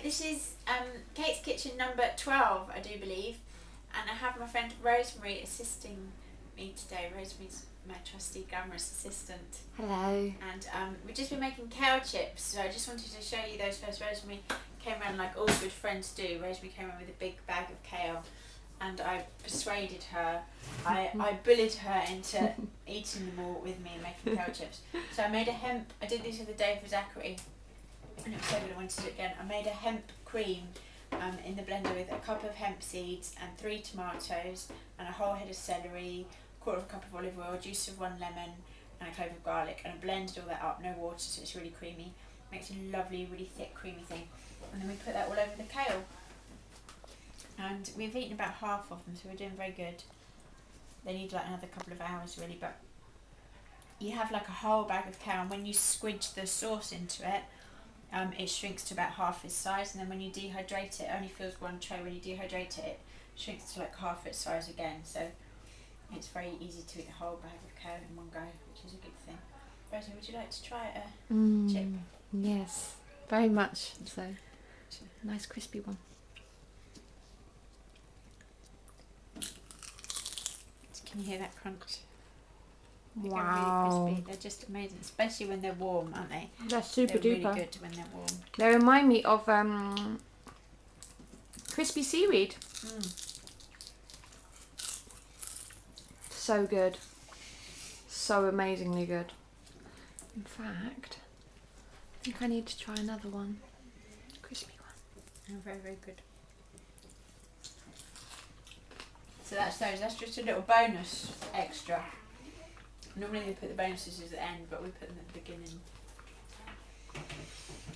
this is Kate's Kitchen number 12, I do believe, and I have my friend Rosemary assisting me today. Rosemary's my trusty glamorous assistant. Hello. And we've just been making kale chips, so I just wanted to show you those first. Rosemary came around like all good friends do. Rosemary came around with a big bag of kale, and I persuaded her, I bullied her into eating them all with me and making kale chips. So I did this the other day for Zachary, and it was so good I wanted to do it again. I made a hemp cream in the blender with a cup of hemp seeds and 3 tomatoes and a whole head of celery, quarter of a cup of olive oil, juice of 1 lemon and a clove of garlic, and I blended all that up, no water, so it's really creamy. Makes a lovely, really thick, creamy thing. And then we put that all over the kale. And we've eaten about half of them, so we're doing very good. They need like another couple of hours really, but you have like a whole bag of kale, and when you squidge the sauce into it, it shrinks to about half its size, and then when you dehydrate it, it only fills 1 tray. When you dehydrate it, it shrinks to like half its size again, so it's very easy to eat a whole bag of kale in one go, which is a good thing. Rosie, would you like to try a chip? Yes, very much so. Nice crispy one. Can you hear that crunch? They Wow. get really crispy. They're just amazing, especially when they're warm, aren't they? They're super They're duper. really good when they're warm. They remind me of crispy seaweed. So good. So amazingly good. In fact, I think I need to try another one. Crispy one. They're very, very good. So that's those. That's just a little bonus extra. Normally they put the bonuses at the end, but we put them at the beginning.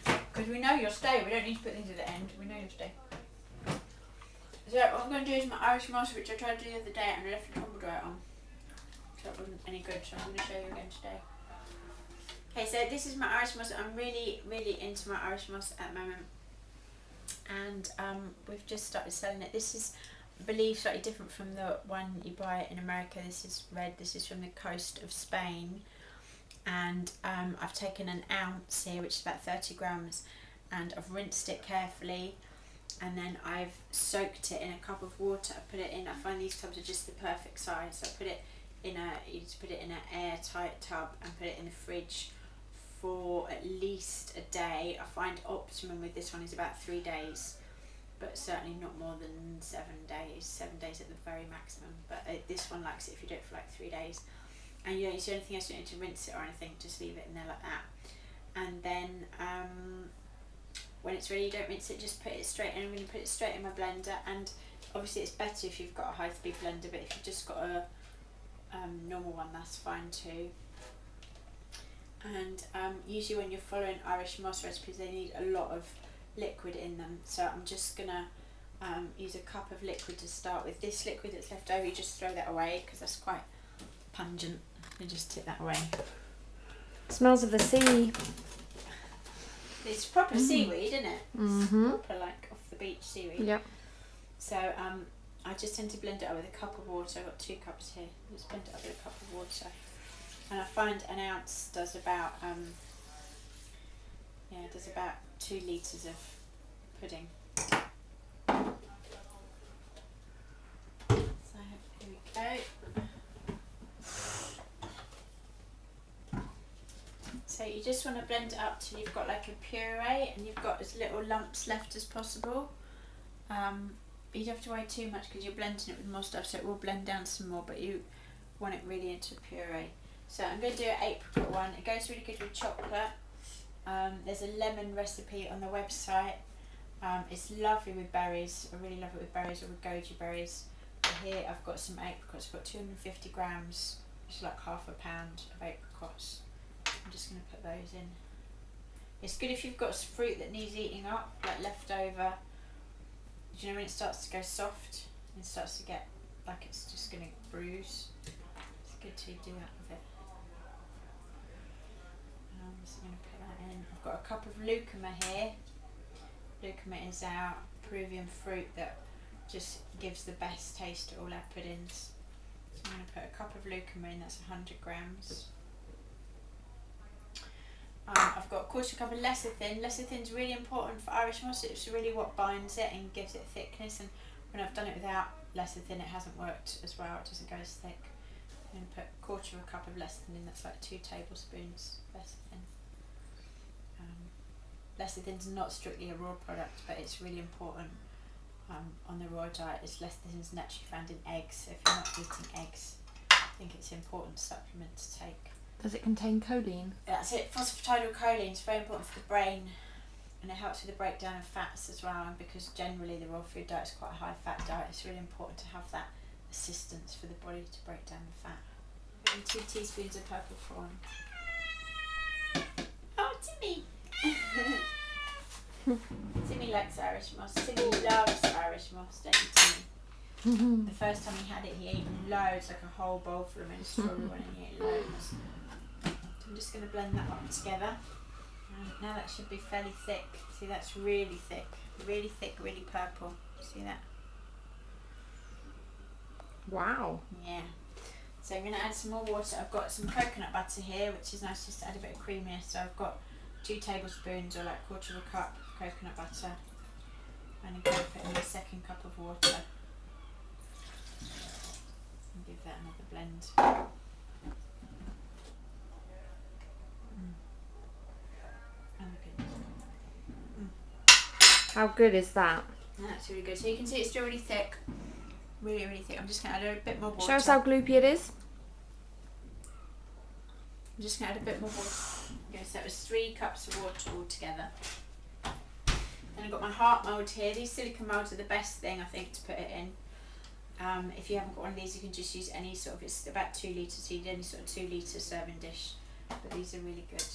Because we know you'll stay. We don't need to put things at the end. We know you'll stay. So what I'm going to do is my Irish moss, which I tried to do the other day and I left the tumble dryer on. So it wasn't any good, so I'm going to show you again today. Okay, so this is my Irish moss. I'm really, really into my Irish moss at the moment. And we've just started selling it. This is, I believe, slightly different from the one you buy in America. This is red. This is from the coast of Spain. And I've taken an ounce here, which is about 30 grams, and I've rinsed it carefully. And then I've soaked it in a cup of water. I put it in, I find these tubs are just the perfect size. So I put it in you just put it in an airtight tub and put it in the fridge for at least a day. I find optimum with this one is about 3 days, but certainly not more than 7 days. 7 days at the very maximum. But this one likes it if you do it for like 3 days. And you don't use anything else, you don't need to rinse it or anything, just leave it in there like that. And then when it's ready, you don't rinse it, just put it straight in. I'm going to put it straight in my blender, and obviously it's better if you've got a high speed blender, but if you've just got a normal one, that's fine too. And usually when you're following Irish moss recipes, they need a lot of liquid in them, so I'm just going to use a cup of liquid to start with. This liquid that's left over, you just throw that away because that's quite pungent. You just tip that away. Smells of the sea. It's proper seaweed, isn't it? It's proper like off the beach seaweed. Yep. So I just tend to blend it up with a cup of water. I've got 2 cups here. Just blend it up with a cup of water. And I find an ounce does about 2 litres of pudding. So here we go. So you just want to blend it up till you've got like a puree and you've got as little lumps left as possible. But you don't have to worry too much because you're blending it with more stuff, so it will blend down some more, but you want it really into a puree. So I'm going to do an apricot one. It goes really good with chocolate. There's a lemon recipe on the website. It's lovely with berries. I really love it with berries or with goji berries. Here I've got some apricots. I've got 250 grams, which is like half a pound of apricots. I'm just going to put those in. It's good if you've got fruit that needs eating up, like leftover. Do you know when it starts to go soft and starts to get like it's just going to bruise? It's good to do that with it. I'm just going to put that in. I've got a cup of lucuma here. Lucuma is our Peruvian fruit that just gives the best taste to all our puddings. So I'm going to put a cup of lucuma in, that's 100 grams. I've got a quarter cup of lecithin. Lecithin's really important for Irish moss. It's really what binds it and gives it thickness. And when I've done it without lecithin, it hasn't worked as well. It doesn't go as thick. I'm going to put a quarter of a cup of lecithin in. That's like 2 tablespoons lecithin. Lecithin's not strictly a raw product, but it's really important on the raw diet. Lecithin's naturally found in eggs. So if you're not eating eggs, I think it's an important supplement to take. Does it contain choline? That's it. Phosphatidylcholine is very important for the brain, and it helps with the breakdown of fats as well. And because generally the raw food diet is quite a high fat diet, it's really important to have that assistance for the body to break down the fat. And 2 teaspoons of purple prawn. Oh, Timmy! Timmy likes Irish moss. Timmy loves Irish moss, don't you, Timmy? The first time he had it, he ate loads, like a whole bowl full of it, a strawberry one, and he ate loads. So I'm just going to blend that up together. And now that should be fairly thick. See, that's really thick, really purple. See that? Wow. Yeah. So I'm going to add some more water. I've got some coconut butter here, which is nice just to add a bit of creaminess. So I've got 2 tablespoons, or like quarter of a cup of coconut butter. And I'm going to put in my 2nd cup of water. And give that another blend. How good is that? That's really good. So you can see it's still really thick. Really thick. I'm just going to add a bit more water. Show us how gloopy it is. I'm just going to add a bit more water. Okay, so that was 3 cups of water altogether. Then I've got my heart mould here. These silicone moulds are the best thing, I think, to put it in. If you haven't got one of these, you can just use any sort of, it's about 2 litres, so you need any sort of 2 litre serving dish. But these are really good.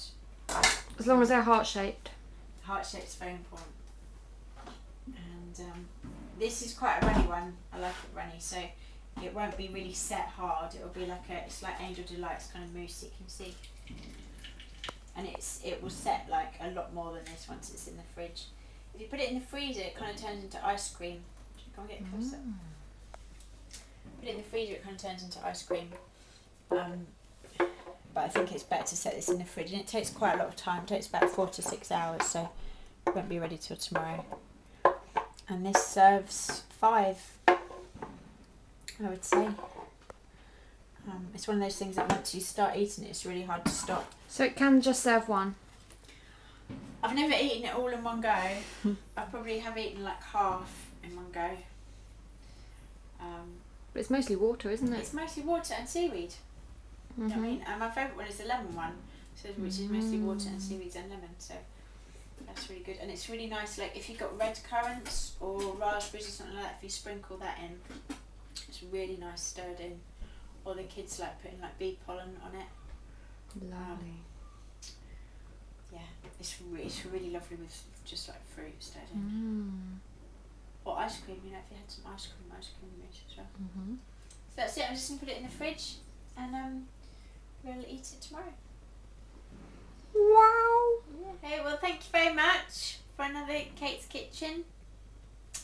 As long as they're heart-shaped. Heart shape's very important. And this is quite a runny one. I like it runny, so it won't be really set hard. It'll be like it's like Angel Delight's kind of mousse, you can see. And it will set like a lot more than this once it's in the fridge. If you put it in the freezer, it kind of turns into ice cream. Come and get closer. Put it in the freezer, it kind of turns into ice cream. But I think it's better to set this in the fridge, and it takes quite a lot of time. It takes about 4 to 6 hours, so it won't be ready till tomorrow. And this serves 5, I would say. It's one of those things that once you start eating it, it's really hard to stop. So it can just serve 1? I've never eaten it all in one go. I probably have eaten like half in one go. But it's mostly water, isn't it? It's mostly water and seaweed. You know what I mean? And my favourite one is the lemon one, so which is mostly water and seaweeds and lemon. So that's really good, and it's really nice. Like if you've got red currants or raspberries or something like that, if you sprinkle that in, it's really nice stirred in. Or the kids like putting like bee pollen on it. Lovely. Yeah, it's really lovely with just like fruit stirred in. Or ice cream, you know, if you had some ice cream mousse as well. So that's it. I'm just gonna put it in the fridge, and we'll eat it tomorrow. Wow. Okay, well, thank you very much for another Kate's Kitchen,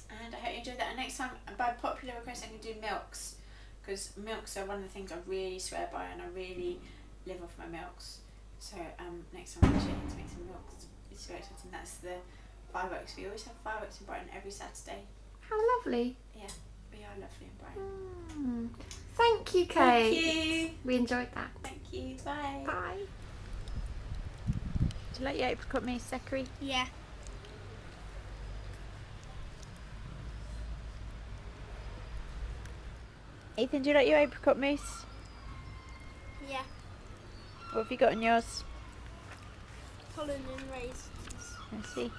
and I hope you enjoyed that. And next time, by popular request, I can do milks, because milks are one of the things I really swear by, and I really live off my milks. So next time I'm actually to make some milks. It's very exciting. That's the fireworks. We always have fireworks in Brighton every Saturday. How lovely. Yeah, we are lovely in Brighton. Thank you, Kate. Thank you. We enjoyed that. Thank you. Bye. Bye. Do you like your apricot mousse, Zachary? Yeah. Ethan, do you like your apricot mousse? Yeah. What have you got in yours? Pollen and raisins. Let's see.